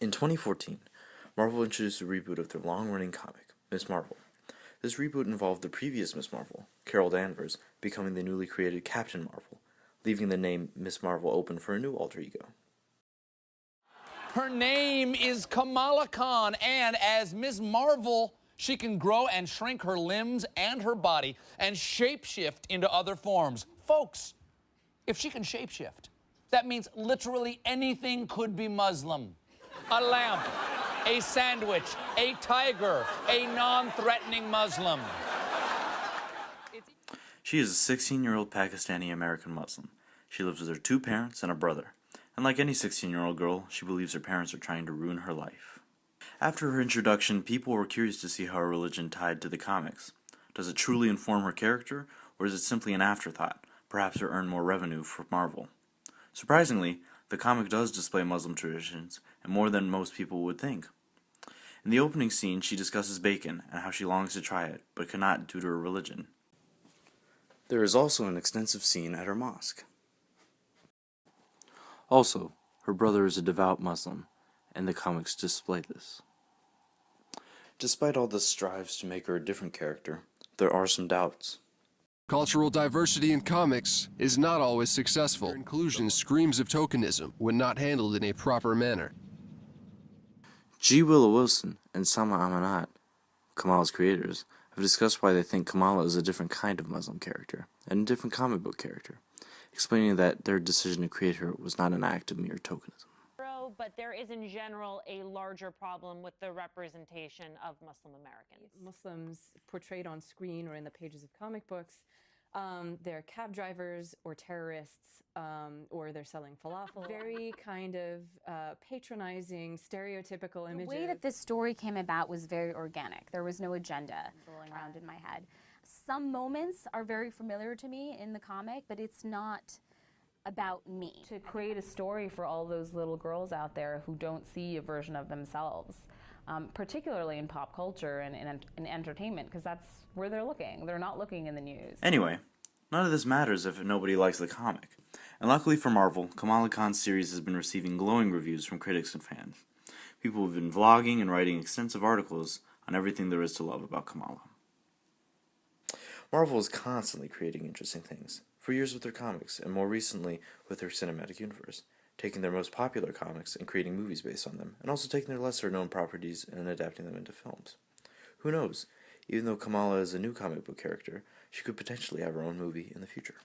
In 2014, Marvel introduced a reboot of their long-running comic, Miss Marvel. This reboot involved the previous Miss Marvel, Carol Danvers, becoming the newly created Captain Marvel, leaving the name Miss Marvel open for a new alter ego. Her name is Kamala Khan, and as Ms. Marvel, she can grow and shrink her limbs and her body and shapeshift into other forms. Folks, if she can shapeshift, that means literally anything could be Muslim. A lamp, a sandwich, a tiger, a non-threatening Muslim. She is a 16-year-old Pakistani-American Muslim. She lives with her two parents and a brother. And like any 16-year-old girl, she believes her parents are trying to ruin her life. After her introduction, people were curious to see how her religion tied to the comics. Does it truly inform her character, or is it simply an afterthought, perhaps to earn more revenue for Marvel? Surprisingly, the comic does display Muslim traditions, and more than most people would think. In the opening scene, she discusses bacon and how she longs to try it, but cannot due to her religion. There is also an extensive scene at her mosque. Also, her brother is a devout Muslim, and the comics display this. Despite all the strives to make her a different character, there are some doubts. Cultural diversity in comics is not always successful. Inclusion screams of tokenism when not handled in a proper manner. G. Willow Wilson and Sama Amanat, Kamala's creators, have discussed why they think Kamala is a different kind of Muslim character, and a different comic book character, explaining that their decision to create her was not an act of mere tokenism. But there is in general a larger problem with the representation of Muslim Americans. Muslims portrayed on screen or in the pages of comic books, they're cab drivers or terrorists, or they're selling falafel. Very kind of patronizing, stereotypical images. The way that this story came about was very organic. There was no agenda rolling around in my head. Some moments are very familiar to me in the comic, but it's not about me. To create a story for all those little girls out there who don't see a version of themselves, particularly in pop culture and in entertainment, because that's where they're looking. They're not looking in the news. Anyway, none of this matters if nobody likes the comic. And luckily for Marvel, Kamala Khan's series has been receiving glowing reviews from critics and fans. People have been vlogging and writing extensive articles on everything there is to love about Kamala. Marvel is constantly creating interesting things, for years with their comics, and more recently with their cinematic universe, taking their most popular comics and creating movies based on them, and also taking their lesser-known properties and adapting them into films. Who knows? Even though Kamala is a new comic book character, she could potentially have her own movie in the future.